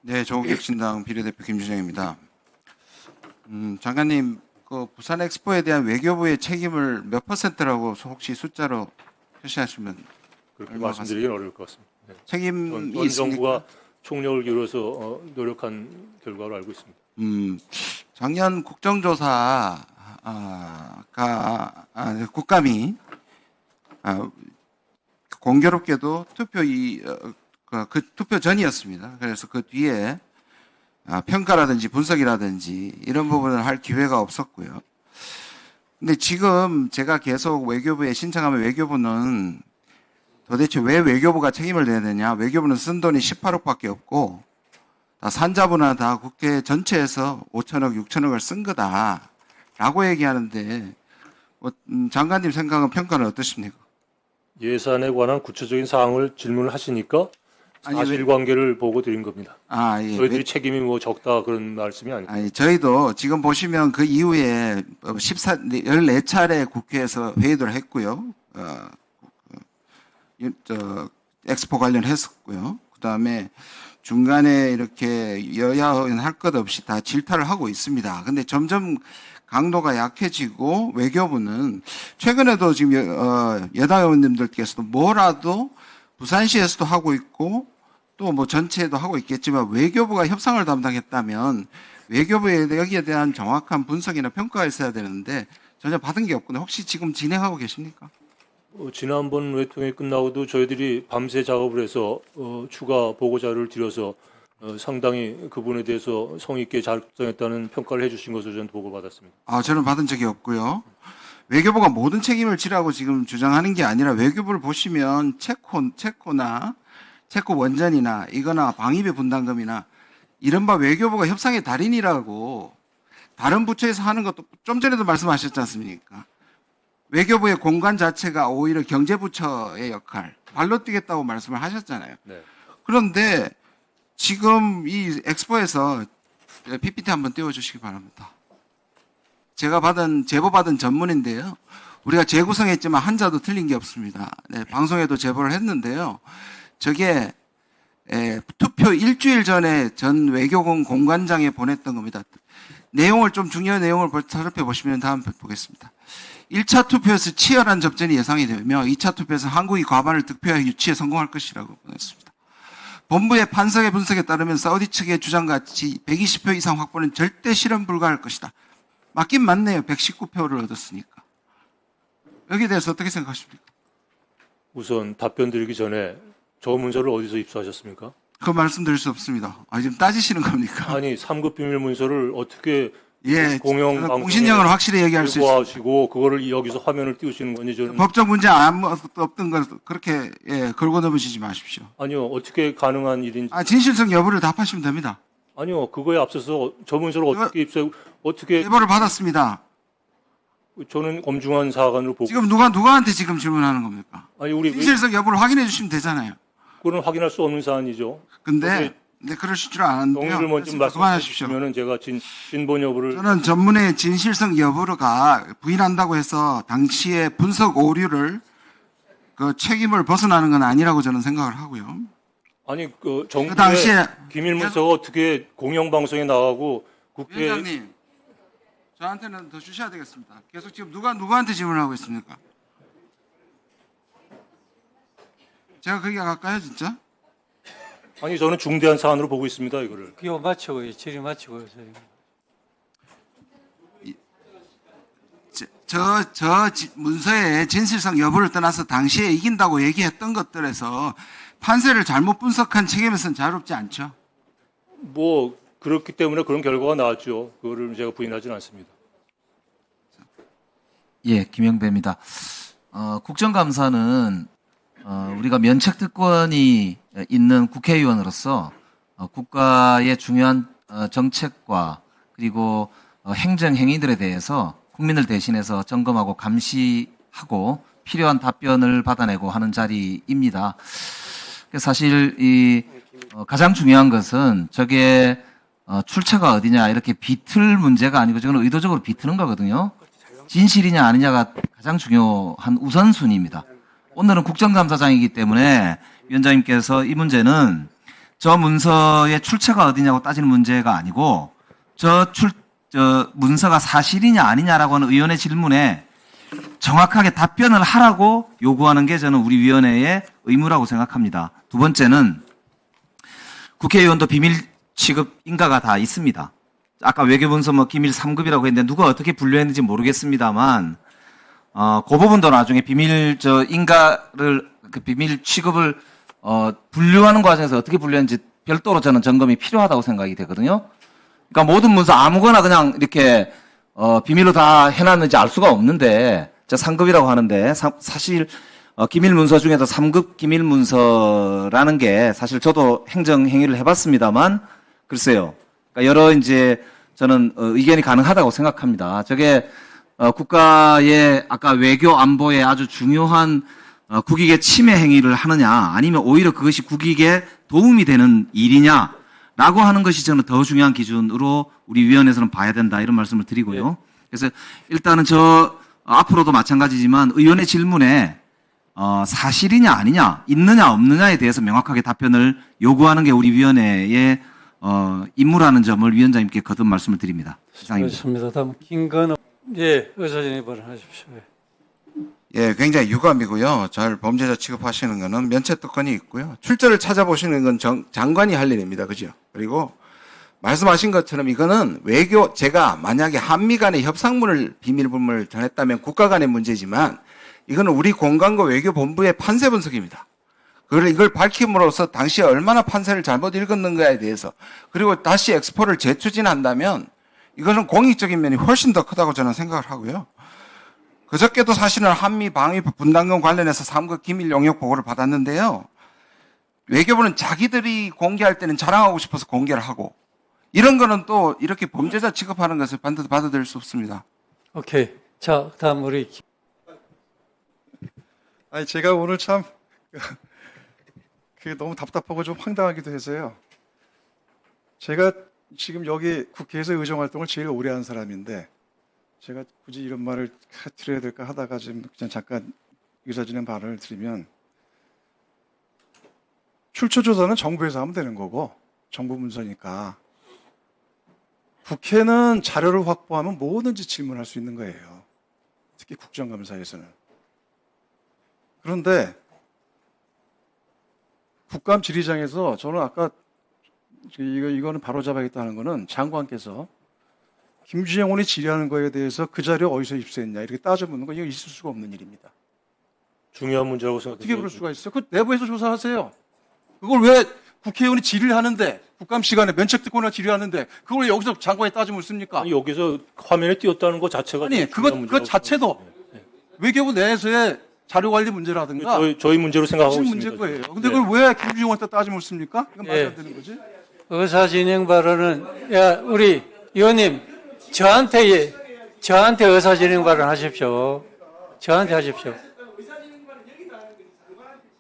네, 조국혁신당 비례대표 김준영입니다. 장관님, 그 부산 엑스포에 대한 외교부의 책임을 몇 %라고 혹시 숫자로 표시하시면 그렇게 얼마 말씀드리긴 어려울 것 같습니다. 네. 책임이 전 있습니까? 정부가 총력을 기울여서 노력한 결과로 알고 있습니다. 작년 국정조사가 국감이 공교롭게도 그 투표 전이었습니다. 그래서 그 뒤에 평가라든지 분석이라든지 이런 부분을 할 기회가 없었고요. 근데 지금 제가 계속 외교부에 신청하면 외교부는 도대체 왜 외교부가 책임을 져야 되냐? 외교부는 쓴 돈이 18억밖에 없고 다 산자부나 다 국회 전체에서 5천억, 6천억을 쓴 거다라고 얘기하는데 장관님 생각은 평가는 어떠십니까? 예산에 관한 구체적인 사항을 질문을 하시니까 아니, 사실관계를 보고 드린 겁니다. 예. 저희들이 책임이 뭐 적다 그런 말씀이 아니고 아니, 저희도 지금 보시면 그 이후에 14차례 국회에서 회의를 했고요. 엑스포 관련했었고요. 그 다음에 중간에 이렇게 여야 의원 할 것 없이 다 질타를 하고 있습니다. 근데 점점 강도가 약해지고 외교부는 최근에도 지금 여당 의원님들께서도 뭐라도 부산시에서도 하고 있고 또 뭐 전체에도 하고 있겠지만 외교부가 협상을 담당했다면 외교부에 여기에 대한 정확한 분석이나 평가가 있어야 되는데 전혀 받은 게 없군요. 혹시 지금 진행하고 계십니까? 지난번 외통이 끝나고도 저희들이 밤새 작업을 해서 추가 보고 자료를 드려서 상당히 그분에 대해서 성의 있게 작성했다는 평가를 해주신 것을 저는 보고받았습니다. 저는 받은 적이 없고요. 외교부가 모든 책임을 지라고 지금 주장하는 게 아니라 외교부를 보시면 체코나 체코 원전이나 이거나 방위비 분담금이나 이른바 외교부가 협상의 달인이라고 다른 부처에서 하는 것도 좀 전에도 말씀하셨지 않습니까? 외교부의 공간 자체가 오히려 경제부처의 역할, 발로 뛰겠다고 말씀을 하셨잖아요. 네. 그런데 지금 이 엑스포에서 PPT 한번 띄워주시기 바랍니다. 제가 제보받은 전문인데요. 우리가 재구성했지만 한자도 틀린 게 없습니다. 네, 방송에도 제보를 했는데요. 저게 투표 일주일 전에 전 외교공 공관장에 보냈던 겁니다. 내용을 좀 중요한 내용을 살펴보시면 다음 보겠습니다. 1차 투표에서 치열한 접전이 예상이 되며 2차 투표에서 한국이 과반을 득표하여 유치에 성공할 것이라고 보냈습니다. 본부의 판석의 분석에 따르면 사우디 측의 주장같이 120표 이상 확보는 절대 실현 불가할 것이다. 맞긴 맞네요. 119표를 얻었으니까. 여기에 대해서 어떻게 생각하십니까? 우선 답변 드리기 전에 저 문서를 어디서 입수하셨습니까? 그 말씀드릴 수 없습니다. 지금 따지시는 겁니까? 아니 3급 비밀 문서를 어떻게 공영 저는 방송에 공신력을 확실히 얘기할 수 있습니다. 하시고 그거를 여기서 화면을 띄우시는 건지 저는 법적 문제 아무것도 없던 걸 그렇게 걸고 넘으시지 마십시오. 아니요 어떻게 가능한 일인지 진실성 여부를 답하시면 됩니다. 아니요 그거에 앞서서 저 문서를 어떻게 어떻게 제보를 받았습니다. 저는 엄중한 사관으로 보고 지금 누구한테 지금 질문하는 겁니까? 아니 우리 진실성 여부를 확인해 주시면 되잖아요. 그거는 확인할 수 없는 사안이죠. 근데 그러실 줄 아는데요. 동의를 먼저 그만하십시오. 말씀하시면은 제가 진본 여부를 저는 전문의 진실성 여부가 부인한다고 해서 당시의 분석 오류를 그 책임을 벗어나는 건 아니라고 저는 생각을 하고요. 아니 그 그 정부의 당시에 기밀 문서가 어떻게 공영 방송에 나가고 국회 위원장님 저한테는 더 주셔야 되겠습니다. 계속 지금 누구한테 질문하고 있습니까? 제가 그게 갈까요, 진짜? 아니 저는 중대한 사안으로 보고 있습니다 이거를. 기호 마치고요. 질의 마치고요. 저 문서의 진실성 여부를 떠나서 당시에 이긴다고 얘기했던 것들에서 판세를 잘못 분석한 책임에서는 자유롭지 않죠. 뭐 그렇기 때문에 그런 결과가 나왔죠. 그거를 제가 부인하지는 않습니다. 예, 김영배입니다. 국정감사는 우리가 면책특권이 있는 국회의원으로서 국가의 중요한 정책과 그리고 행정 행위들에 대해서 국민을 대신해서 점검하고 감시하고 필요한 답변을 받아내고 하는 자리입니다. 사실 가장 중요한 것은 저게 출처가 어디냐 이렇게 비틀 문제가 아니고 저는 의도적으로 비트는 거거든요. 진실이냐 아니냐가 가장 중요한 우선순위입니다. 오늘은 국정감사장이기 때문에 위원장님께서 이 문제는 저 문서의 출처가 어디냐고 따지는 문제가 아니고 저 문서가 사실이냐 아니냐라고 하는 의원의 질문에 정확하게 답변을 하라고 요구하는 게 저는 우리 위원회의 의무라고 생각합니다. 두 번째는 국회의원도 비밀 취급 인가가 다 있습니다. 아까 외교문서 뭐 기밀 3급이라고 했는데 누가 어떻게 분류했는지 모르겠습니다만 그 부분도 나중에 비밀 인가를 그 비밀 취급을 분류하는 과정에서 어떻게 분류했는지 별도로 저는 점검이 필요하다고 생각이 되거든요. 그러니까 모든 문서 아무거나 그냥 이렇게 비밀로 다 해놨는지 알 수가 없는데 저 3급이라고 하는데 사실 기밀 문서 중에도 3급 기밀 문서라는 게 사실 저도 행정 행위를 해봤습니다만 글쎄요. 그러니까 여러 이제 저는 의견이 가능하다고 생각합니다. 저게 국가의 아까 외교 안보에 아주 중요한 국익의 침해 행위를 하느냐 아니면 오히려 그것이 국익에 도움이 되는 일이냐라고 하는 것이 저는 더 중요한 기준으로 우리 위원회에서는 봐야 된다 이런 말씀을 드리고요. 그래서 일단은 앞으로도 마찬가지지만 의원의 질문에 사실이냐 아니냐 있느냐 없느냐에 대해서 명확하게 답변을 요구하는 게 우리 위원회의 임무라는 점을 위원장님께 거듭 말씀을 드립니다. 이상입니다. 그렇습니다. 다음 김건호 의사진행 발언하십시오. 예, 굉장히 유감이고요. 잘 범죄자 취급하시는 거는 면책특권이 있고요. 출처를 찾아보시는 건 장관이 할 일입니다. 그죠? 그리고 말씀하신 것처럼 이거는 제가 만약에 한미 간의 협상문을 비밀분을 전했다면 국가 간의 문제지만 이거는 우리 공관과 외교본부의 판세 분석입니다. 이걸 밝힘으로써 당시에 얼마나 판세를 잘못 읽었는가에 대해서 그리고 다시 엑스포를 재추진한다면 이거는 공익적인 면이 훨씬 더 크다고 저는 생각을 하고요. 그저께도 사실은 한미 방위 분담금 관련해서 3급 기밀 용역 보고를 받았는데요. 외교부는 자기들이 공개할 때는 자랑하고 싶어서 공개를 하고 이런 거는 또 이렇게 범죄자 취급하는 것을 받아들일 수 없습니다. 오케이. 자, 다음 우리 아니 제가 오늘 참 그게 너무 답답하고 좀 황당하기도 해서요. 제가 지금 여기 국회에서 의정 활동을 제일 오래 한 사람인데 제가 굳이 이런 말을 드려야 될까 하다가 지금 그냥 잠깐 의사진행 발언을 드리면 출처 조사는 정부에서 하면 되는 거고 정부 문서니까 국회는 자료를 확보하면 뭐든지 질문할 수 있는 거예요. 특히 국정감사에서는. 그런데 국감 질의장에서 저는 아까 이거는 바로잡아야겠다는 거는 장관께서 김주영 의원이 질의하는 거에 대해서 그 자료 어디서 입수했냐 이렇게 따져묻는 거 이거 있을 수가 없는 일입니다. 중요한 문제라고 어떻게 생각합니다. 그럴 수가 있어요? 그 내부에서 조사하세요. 그걸 왜 국회의원이 질의를 하는데 국감 시간에 면책특권을 질의하는데 그걸 왜 여기서 장관이 따져 묻습니까? 아니, 여기서 화면에 띄었다는 것 자체가 아니 그것 자체도 외교부 내에서의 자료관리 문제라든가 저희 문제로 생각하고 핵심 있습니다. 문제일 거예요. 근데 그걸 왜 김주영 의원한테 따져 묻습니까? 이건 말이 안 되는 거지. 의사진행 발언은 우리 의원님 저한테 의사진행 발언 하십시오. 저한테 하십시오.